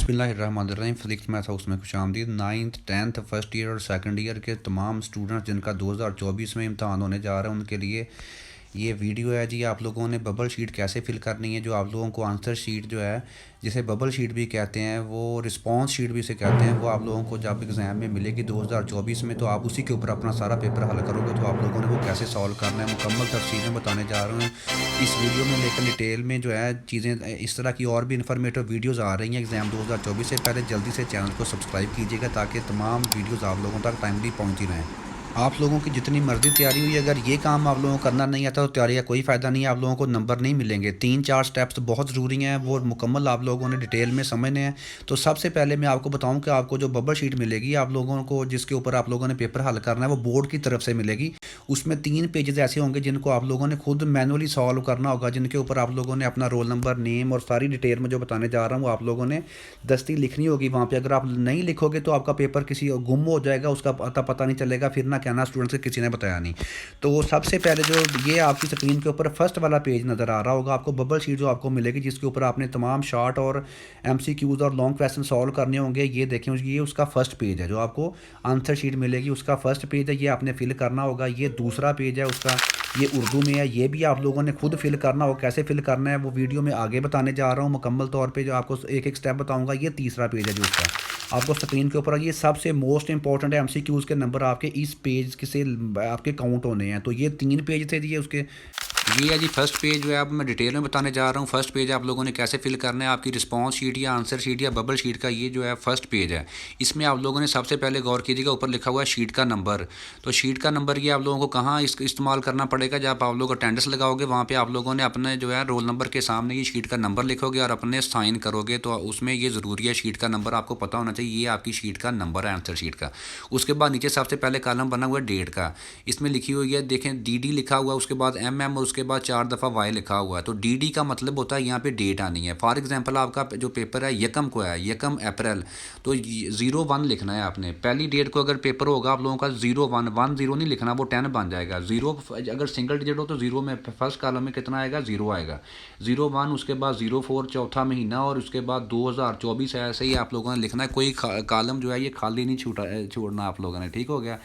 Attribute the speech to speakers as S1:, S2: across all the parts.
S1: बिस्मिल्लाहिर्रहमानिर्रहीम। Physics math house में खुशामदीद। 9th 10th first year और सेकंड ईयर के तमाम स्टूडेंट्स जिनका 2024 में इम्तहान होने जा रहा है उनके लिए ये वीडियो है जी। आप लोगों ने बबल शीट कैसे फ़िल करनी है, जो आप लोगों को आंसर शीट जो है जिसे बबल शीट भी कहते हैं, वो रिस्पांस शीट भी इसे कहते हैं, वो आप लोगों को जब एग्ज़ाम में मिलेगी 2024 में, तो आप उसी के ऊपर अपना सारा पेपर हल करोगे। तो आप लोगों ने वो कैसे सॉल्व करना है मुकम्मल तफसील में बताने जा रहे हैं इस वीडियो में। लेकिन डिटेल में जो है चीज़ें, इस तरह की और भी इन्फॉर्मेटिव वीडियोज़ आ रही हैं एग्ज़ाम 2024 से पहले। जल्दी से चैनल को सब्सक्राइब कीजिएगा ताकि तमाम वीडियोज़ आप लोगों तक टाइमली पहुँची रहें। आप लोगों की जितनी मर्ज़ी तैयारी हुई, अगर ये काम आप लोगों को करना नहीं आता तो तैयारी का कोई फ़ायदा नहीं है, आप लोगों को नंबर नहीं मिलेंगे। 3-4 स्टेप्स बहुत ज़रूरी हैं, वो मुकम्मल आप लोगों ने डिटेल में समझने हैं। तो सबसे पहले मैं आपको बताऊं कि आपको जो बबल शीट मिलेगी आप लोगों को, जिसके ऊपर आप लोगों ने पेपर हल करना है, वो बोर्ड की तरफ से मिलेगी। उसमें 3 पेजेस ऐसे होंगे जिनको आप लोगों ने खुद मैनुअली सॉल्व करना होगा, जिनके ऊपर आप लोगों ने अपना रोल नंबर, नेम और सारी डिटेल में जो बताने जा रहा हूँ आप लोगों ने दस्ती लिखनी होगी वहाँ पे। अगर आप नहीं लिखोगे तो आपका पेपर किसी गुम हो जाएगा, उसका पता नहीं चलेगा, फिर ना कहना स्टूडेंट्स के किसी ने बताया नहीं। तो सबसे पहले जो ये आपकी स्क्रीन के ऊपर फर्स्ट वाला पेज नज़र आ रहा होगा आपको, बबल शीट जो आपको मिलेगी, जिसके ऊपर आपने तमाम शॉर्ट और एमसीक्यूज़ और लॉन्ग क्वेश्चन सॉल्व करने होंगे। ये देखें, ये उसका फर्स्ट पेज है जो आपको आंसर शीट मिलेगी, उसका फर्स्ट पेज है, ये आपने फिल करना होगा। ये दूसरा पेज है उसका, ये उर्दू में है, ये भी आप लोगों ने खुद फिल करना हो। कैसे फिल करना है वो वीडियो में आगे बताने जा रहा हूँ मुकम्मल तौर पे, जो आपको एक एक स्टेप बताऊंगा। ये तीसरा पेज है जो उसका आपको स्क्रीन के ऊपर, ये सबसे मोस्ट इंपॉर्टेंट है। एमसीक्यूज़ के नंबर आपके इस पेज के से आपके काउंट होने हैं। तो ये 3 पेज थे जी उसके। ये है जी फर्स्ट पेज, जो है अब मैं डिटेल में बताने जा रहा हूँ। फर्स्ट पेज आप लोगों ने कैसे फिल करना है, आपकी रिस्पांस शीट या आंसर शीट या बबल शीट का ये जो है फर्स्ट पेज है। इसमें आप लोगों ने सबसे पहले गौर कीजिएगा, ऊपर लिखा हुआ है शीट का नंबर। तो शीट का नंबर ये आप लोगों को कहाँ इस्तेमाल करना पड़ेगा, जब आप लोग अटेंडेंस लगाओगे वहाँ पर आप लोगों ने अपने जो है रोल नंबर के सामने ये शीट का नंबर लिखोगे और अपने साइन करोगे। तो उसमें ये ज़रूरी है, शीट का नंबर आपको पता होना चाहिए। ये आपकी शीट का नंबर है आंसर शीट का। उसके बाद नीचे सबसे पहले कॉलम बना हुआ है डेट का, इसमें लिखी हुई है देखें डी लिखा हुआ है, उसके बाद MM और उसके बाद 4 दफ़ा वाई लिखा हुआ है। तो डी का मतलब होता है यहाँ पे डेट आनी है। फॉर एग्जांपल आपका जो पेपर है यकम को है, यकम अप्रैल, तो 01 लिखना है आपने। पहली डेट को अगर पेपर होगा आप लोगों का 01 नहीं लिखना, वो 10 बन जाएगा। 0 अगर सिंगल डिजिट हो तो 0 में फर्स्ट कॉलम में कितना आएगा, 0 आएगा। 01, उसके बाद 04 चौथा महीना, और उसके बाद 2024 है। ऐसे ही आप लोगों ने लिखना है। कोई कॉलम जो है ये खाली नहीं छोड़ना आप लोगों ने, ठीक हो गया।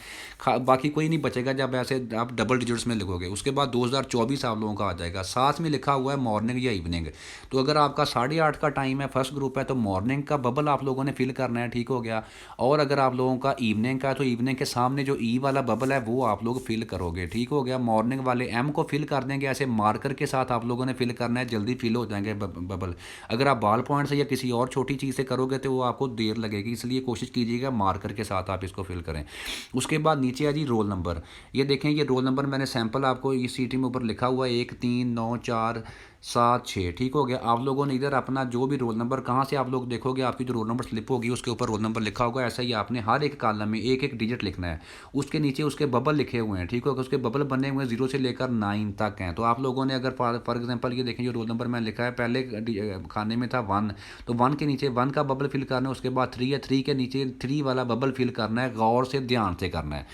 S1: बाकी कोई नहीं बचेगा जब ऐसे आप डबल डिजिट्स में लिखोगे। उसके बाद 2024 आप लोगों का आ जाएगा। साथ में लिखा हुआ है मॉर्निंग या इवनिंग। तो अगर आपका 8:30 का टाइम है, फर्स्ट ग्रुप है, तो मॉर्निंग का बबल आप लोगों ने फिल करना है, ठीक हो गया। और अगर आप लोगों का इवनिंग का, तो इवनिंग के सामने जो ई वाला बबल है वो आप लोग फिल करोगे, ठीक हो गया। मॉर्निंग वाले एम को फिल कर देंगे, ऐसे मार्कर के साथ आप लोगों ने फिल करना है, जल्दी फिल हो जाएंगे बबल। अगर आप बॉल पॉइंट से या किसी और छोटी चीज़ से करोगे तो वो आपको देर लगेगी, इसलिए कोशिश कीजिएगा मार्कर के साथ आप इसको फिल करें। उसके बाद नीचे है जी रोल नंबर। ये देखें, ये रोल नंबर मैंने सैंपल आपको इस सीटी में ऊपर लिखा हुआ है 1 3 9 4 7 6, ठीक हो गया। आप लोगों ने इधर अपना जो भी रोल नंबर, कहाँ से आप लोग देखोगे आपकी जो रोल नंबर स्लिप होगी उसके ऊपर रोल नंबर लिखा होगा। ऐसा ही आपने हर एक कॉलम में एक एक डिजिट लिखना है। उसके नीचे उसके बबल लिखे हुए हैं, ठीक होगा। उसके बबल बने हुए हैं 0 से लेकर 9 तक हैं। तो आप लोगों ने अगर फॉर एग्जाम्पल ये देखें, जो रोल नंबर मैंने लिखा है पहले खाने में था 1, तो 1 के नीचे 1 का बबल फिल करना है। उसके बाद 3 है, 3 के नीचे 3 वाला बबल फिल करना है, गौर से ध्यान से करना है।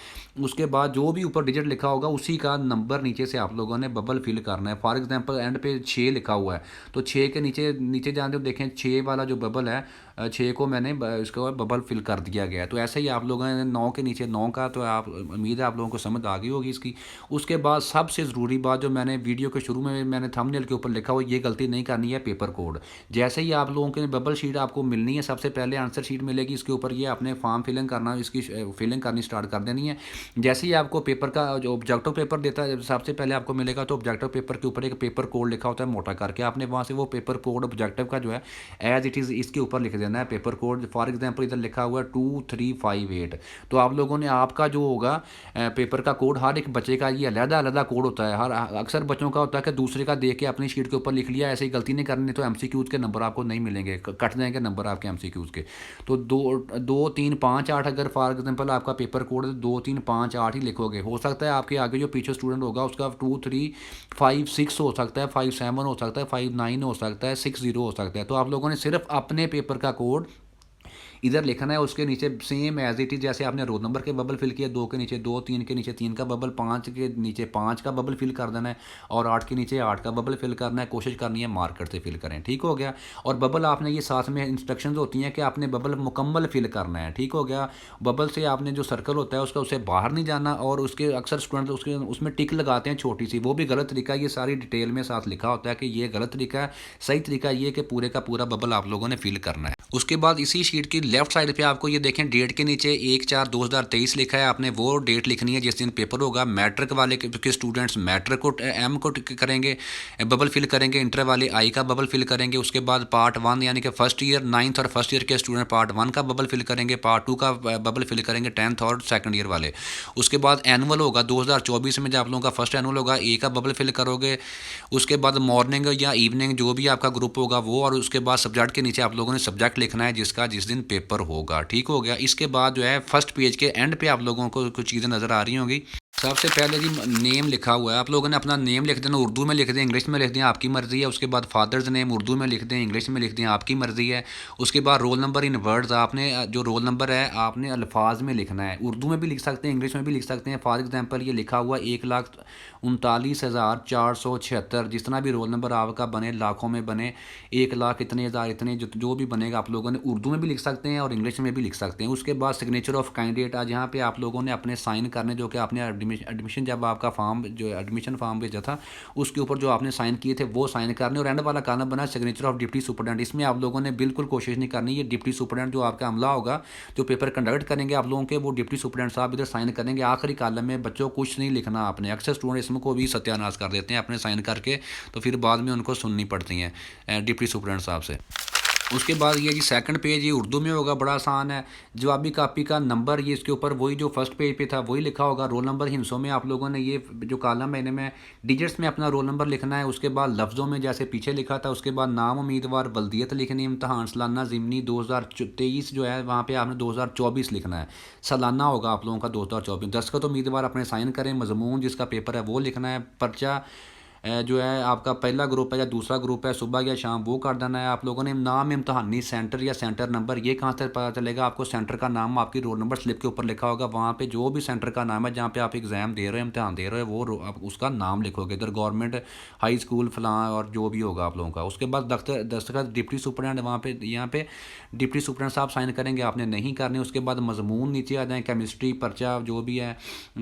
S1: उसके बाद जो भी ऊपर डिजिट लिखा होगा उसी का नंबर नीचे से आप लोगों ने बबल फिल करना है। फॉर एग्जांपल एंड पे 6 लिखा हुआ है, तो 6 के नीचे नीचे जानते हो, देखें 6 वाला जो बबल है, 6 को मैंने इसको बबल फिल कर दिया गया है। तो ऐसे ही आप लोगों ने 9 के नीचे 9 का, तो आप उम्मीद है आप लोगों को समझ आ गई होगी इसकी। उसके बाद सबसे ज़रूरी बात, जो मैंने वीडियो के शुरू में मैंने थंबनेल के ऊपर लिखा हुआ, ये गलती नहीं करनी है, पेपर कोड। जैसे ही आप लोगों के बबल शीट आपको मिलनी है, सबसे पहले आंसर शीट मिलेगी, इसके ऊपर ये अपने फॉर्म फिलिंग करना, इसकी फिलिंग करनी स्टार्ट कर देनी है। जैसे ही आपको पेपर का जो ऑब्जेक्टिव पेपर देता है, सबसे पहले आपको मिलेगा, तो ऑब्जेक्टिव पेपर के ऊपर एक पेपर कोड लिखा होता है मोटा करके, आपने वहाँ से वो पेपर कोड ऑब्जेक्टिव का जो है एज इट इज़ इसके ऊपर लिख देना है पेपर कोड। फॉर एग्जांपल इधर लिखा हुआ है 2358, तो आप लोगों ने आपका जो होगा पेपर का कोड, हर एक बच्चे का ये अलग-अलग कोड होता है। हर अक्सर बच्चों का होता है कि दूसरे का देख के अपनी शीट के ऊपर लिख लिया, ऐसे ही गलती नहीं करनी, तो एमसीक्यूज़ के नंबर आपको नहीं मिलेंगे, कट जाएंगे नंबर आपके एमसीक्यूज़ के। तो 2 3 5 8 अगर फॉर एग्जांपल आपका पेपर कोड 2 3 5 8 ही लिखोगे, हो सकता है आपके आगे जो पीछे स्टूडेंट होगा उसका 2 3 5 6 हो सकता है, 5 7 हो सकता है, 5 9 हो सकता है, 6 0 हो सकता है। तो आप लोगों ने सिर्फ अपने पेपर का कोड इधर लिखना है, उसके नीचे सेम एज इट इज़ जैसे आपने रोल नंबर के बबल फिल किया, 2 के नीचे 2, 3 के नीचे 3 का बबल, 5 के नीचे 5 का बबल फिल कर देना है और 8 के नीचे 8 का बबल फिल करना है। कोशिश करनी है मार्कर से फिल करें, ठीक हो गया। और बबल आपने ये साथ में इंस्ट्रक्शंस होती हैं कि आपने बबल मुकम्मल फिल करना है, ठीक हो गया। बबल से आपने जो सर्कल होता है उसका उससे बाहर नहीं जाना, और उसके अक्सर स्टूडेंट उसके उसमें टिक लगाते हैं छोटी सी, वो भी गलत तरीका है। ये सारी डिटेल में साथ लिखा होता है कि ये गलत तरीका है। सही तरीका ये कि पूरे का पूरा बबल आप लोगों ने फिल करना है। उसके बाद इसी शीट की लेफ्ट साइड पे आपको ये देखें, डेट के नीचे 1/4/2023 लिखा है। आपने वो डेट लिखनी है जिस दिन पेपर होगा। मैट्रिक वाले के स्टूडेंट्स मैट्रिक को एम को करेंगे, बबल फिल करेंगे। इंटर वाले आई का बबल फिल करेंगे। उसके बाद पार्ट 1 यानी कि फर्स्ट ईयर 9th और फर्स्ट ईयर के स्टूडेंट पार्ट 1 का बबल फिल करेंगे, पार्ट 2 का बबल फिल करेंगे 10th और सेकंड ईयर वाले। उसके बाद एनुअल होगा 2024 में, जब आप लोगों का फर्स्ट एनुअल होगा, ए का बबल फिल करोगे। उसके बाद मॉर्निंग या इवनिंग जो भी आपका ग्रुप होगा वो, और उसके बाद सब्जेक्ट के नीचे आप लोगों ने सब्जेक्ट लिखना है जिसका जिस दिन पेपर होगा, ठीक हो गया। इसके बाद जो है फर्स्ट पेज के एंड पे आप लोगों को कुछ चीज़ें नज़र आ रही होंगी। सबसे पहले जी नेम लिखा हुआ है, आप लोगों ने अपना नेम लिख देना, उर्दू में लिख दें, इंग्लिश में लिख दें, आपकी मर्ज़ी है। उसके बाद फादर्स नेम उर्दू में लिख दें, इंग्लिश में लिख दें, आपकी मर्ज़ी है। उसके बाद रोल नंबर इन वर्ड्स, आपने जो रोल नंबर है आपने अल्फाज में लिखना है। उर्दू में भी लिख सकते हैं, इंग्लिश में भी लिख सकते हैं। फॉर एग्जांपल ये लिखा हुआ 1,39,476, जितना भी रोल नंबर आपका बने, लाखों में बने, 1,00,000 इतने हज़ार इतने जो भी बनेगा, आप लोगों ने उर्दू में भी लिख सकते हैं और इंग्लिश में भी लिख सकते हैं। उसके बाद सिग्नेचर ऑफ कैंडिडेट, आज यहाँ पे आप लोगों ने अपने साइन करने, जो कि आपने एडमिशन जब आपका फॉर्म जो एडमिशन फॉर्म भेजा था उसके ऊपर जो आपने साइन किए थे वो साइन करने। और एंड वाला कॉलम बना सिग्नेचर ऑफ डिप्टी सुपरडेंट। इसमें आप लोगों ने बिल्कुल कोशिश नहीं करनी, ये डिप्टी सुपरडेंट जो आपका अमला होगा जो पेपर कंडक्ट करेंगे आप लोगों के, वो डिप्टी सुपरडेंट साहब इधर साइन करेंगे। आखिरी कॉलम में बच्चों कुछ नहीं लिखना आपने। अक्सर स्टूडेंट इसमें को भी सत्यानाश कर देते हैं अपने साइन करके, तो फिर बाद में उनको सुननी पड़ती हैं डिप्टी सुपरडेंट साहब से। उसके बाद ये जी सेकंड पेज, ये उर्दू में होगा, बड़ा आसान है। जवाबी कापी का नंबर, ये इसके ऊपर वही जो फर्स्ट पेज पे था वही लिखा होगा। रोल नंबर हिंसों में आप लोगों ने ये जो कॉलम है इनमें डिजिट्स में अपना रोल नंबर लिखना है। उसके बाद लफ्ज़ों में जैसे पीछे लिखा था। उसके बाद नाम उम्मीदवार, बल्दियत लिखनी, इम्तहान सालाना ज़िमनी 2023 जो है वहाँ पर आपने 2024 लिखना है। सालाना होगा आप लोगों का 2024। दस्तखत उम्मीदवार अपने साइन करें। मजमून जिसका पेपर है वो लिखना है। पर्चा जो है आपका पहला ग्रुप है या दूसरा ग्रुप है, सुबह या शाम वो कर देना है आप लोगों ने। नाम इम्तहानी सेंटर या सेंटर नंबर, ये कहाँ से पता चलेगा आपको? सेंटर का नाम आपकी रोल नंबर स्लिप के ऊपर लिखा होगा। वहाँ पे जो भी सेंटर का नाम है जहाँ पे आप एग्ज़ाम दे रहे हो, इम्तहान दे रहे हो, वो आप उसका नाम लिखोगे। इधर गवर्नमेंट हाई स्कूल फलां और जो भी होगा आप लोगों का। उसके बाद दस्तखत डिप्टी सुपरडेंट, वहाँ पे यहाँ पे डिप्टी सुपरडेंट साहब साइन करेंगे, आपने नहीं करने। उसके बाद मजमून नीचे आ जाए, केमिस्ट्री पर्चा जो भी है,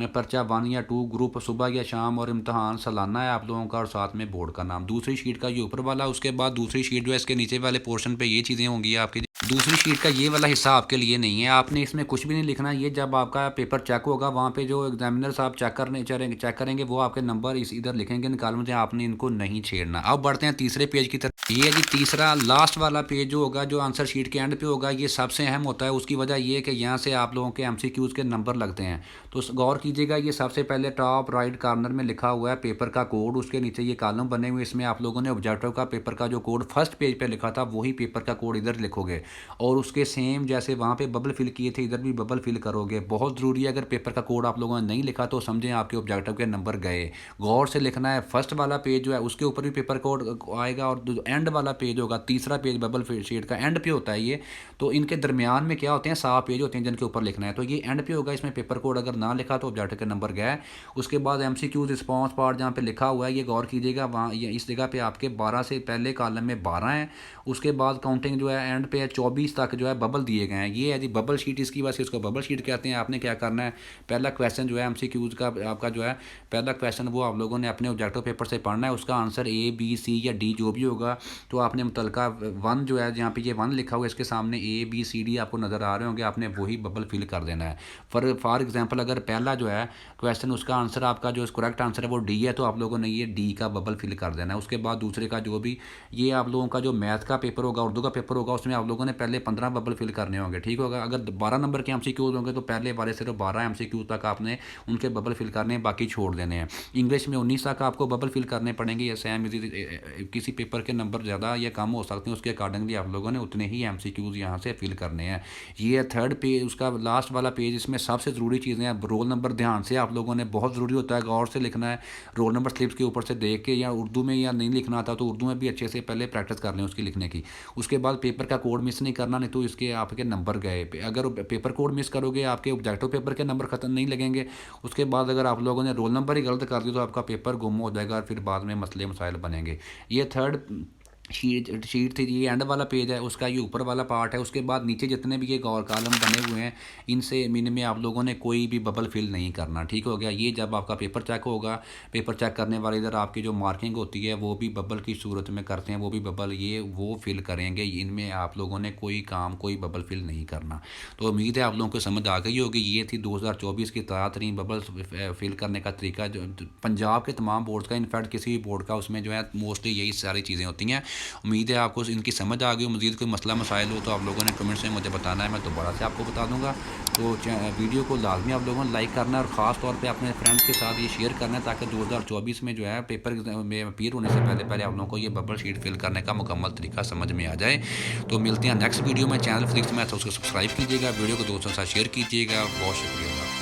S1: पर्चा 1 या 2 ग्रुप सुबह या शाम, और इम्तहान सालाना है आप लोगों का, और साथ में बोर्ड का नाम। दूसरी शीट का ये ऊपर वाला। उसके बाद दूसरी शीट जो है इसके नीचे वाले पोर्शन पे ये चीज़ें होंगी आपकी। दूसरी शीट का ये वाला हिस्सा आपके लिए नहीं है, आपने इसमें कुछ भी नहीं लिखना। ये जब आपका पेपर चेक होगा वहाँ पे जो एग्जामिनर साहब चेक करेंगे वो आपके नंबर इस इधर लिखेंगे इन कॉलम में, आपने इनको नहीं छेड़ना। अब बढ़ते हैं तीसरे पेज की तरफ। ये जी तीसरा लास्ट वाला पेज जो होगा, जो आंसर शीट के एंड पे होगा, ये सबसे अहम होता है। उसकी वजह ये है कि यहाँ से आप लोगों के MCQs के नंबर लगते हैं। तो गौर कीजिएगा, ये सबसे पहले टॉप राइट कॉर्नर में लिखा हुआ है पेपर का कोड। उसके नीचे ये कॉलम बने हुए, इसमें आप लोगों ने ऑब्जेक्टिव का पेपर का जो कोड फर्स्ट पेज पे लिखा था वही पेपर का कोड इधर लिखोगे, और उसके सेम जैसे वहाँ पे बबल फिल किए थे इधर भी बबल फिल करोगे। बहुत ज़रूरी है, अगर पेपर का कोड आप लोगों ने नहीं लिखा तो समझें आपके ऑब्जेक्टिव के नंबर गए। गौर से लिखना है। फर्स्ट वाला पेज जो है उसके ऊपर भी पेपर कोड आएगा, और जो एंड वाला पेज होगा, तीसरा पेज बबल शीट का एंड पे होता है ये, तो इनके दरमियान में क्या होते हैं, 7 पेज होते हैं जिनके ऊपर लिखना है। तो ये एंड पे होगा, इसमें पेपर कोड अगर ना लिखा तो ऑब्जेक्टिव के नंबर गए। उसके बाद MCQs रिस्पॉन्स पार्ट जहाँ पे लिखा हुआ है, ये गौर कीजिएगा, वहाँ इस जगह पे आपके 12 से पहले कॉलम में 12 हैं। उसके बाद काउंटिंग जो है एंड पे 24 तक जो है बबल दिए गए हैं। ये है जी बबल शीट, इसकी वजह से इसको बबल शीट कहते हैं। आपने क्या करना है, पहला क्वेश्चन जो है MCQs का आपका जो है पहला क्वेश्चन वो आप लोगों ने अपने ऑब्जेक्टिव पेपर से पढ़ना है। उसका आंसर A B C या D जो भी होगा, तो आपने मुतलका 1 जो है जहाँ पे ये 1 लिखा हुआ है इसके सामने A B C D आपको नज़र आ रहे होंगे, आपने वही बबल फिल कर देना है। फॉर एग्जांपल अगर पहला जो है क्वेश्चन उसका आंसर आपका जो करेक्ट आंसर है वो D है, तो आप लोगों ने ये D का बबल फिल कर देना है। उसके बाद दूसरे का जो भी ये आप लोगों का जो मैथ का पेपर होगा, उर्दू का पेपर होगा, उसमें आप लोगों ने पहले 15 बबल फिल करने होंगे, ठीक होगा। अगर 12 नंबर के MCQs होंगे तो पहले वाले सिर्फ 12 MCQ तक आपने उनके बबल फिल करने हैं, बाकी छोड़ देने हैं। इंग्लिश में 19 तक आपको बबल फिल करने पड़ेंगे। या सेम किसी पेपर के नंबर ज़्यादा या कम हो सकते हैं, उसके अकॉर्डिंगली आप लोगों ने उतने ही MCQs यहाँ से फिल करने हैं। ये है थर्ड पेज, उसका लास्ट वाला पेज। इसमें सबसे ज़रूरी चीज़ें हैं। रोल नंबर ध्यान से आप लोगों ने, बहुत ज़रूरी होता है, गौर से लिखना है। रोल नंबर स्लिप्स के ऊपर से देख के, या उर्दू में या नहीं लिखना आता तो उर्दू में भी अच्छे से पहले प्रैक्टिस कर लें उसकी लिखने की। उसके बाद पेपर का कोड मिस नहीं करना, नहीं तो इसके आपके नंबर गए। अगर पेपर कोड मिस करोगे आपके ऑब्जेक्टिव पेपर के नंबर ख़त्म नहीं लगेंगे। उसके बाद अगर आप लोगों ने रोल नंबर ही गलत कर दिया तो आपका पेपर गुम हो जाएगा, फिर बाद में मसले मसाइल बनेंगे। ये थर्ड शीट थी, ये एंड वाला पेज है उसका, ये ऊपर वाला पार्ट है। उसके बाद नीचे जितने भी ये कॉलम बने हुए हैं इनसे इनमें आप लोगों ने कोई भी बबल फिल नहीं करना, ठीक हो गया। ये जब आपका पेपर चेक होगा, पेपर चेक करने वाले इधर आपकी जो मार्किंग होती है वो भी बबल की सूरत में करते हैं, वो भी बबल ये वो फिल करेंगे। इनमें आप लोगों ने कोई बबल फिल नहीं करना। तो उम्मीद है आप लोगों को समझ आ गई होगी। ये थी 2024 की ताज़ा तरीन बबल फिल करने का तरीका, जो पंजाब के तमाम बोर्ड्स का, इनफैक्ट किसी भी बोर्ड का, उसमें जो है मोस्टली यही सारी चीज़ें होती हैं। उम्मीद है आपको इनकी समझ आ गई। मज़ीद कोई मसला मसाइल हो तो आप लोगों ने कमेंट्स में मुझे बताना है, मैं दोबारा से आपको बता दूंगा। तो वीडियो को लाजमी आप लोगों ने लाइक करना है और ख़ास तौर पे अपने फ्रेंड्स के साथ ये शेयर करना है, ताकि 2024 में जो है पेपर में अपीयर होने से पहले पहले आप लोगों को ये बबल शीट फिल करने का मुकम्मल तरीका समझ में आ जाए। तो मिलते हैं नेक्स्ट वीडियो में। चैनल फिजिक्स मैथ्स उसको सब्सक्राइब कीजिएगा, वीडियो को दोस्तों के साथ शेयर कीजिएगा। बहुत शुक्रिया।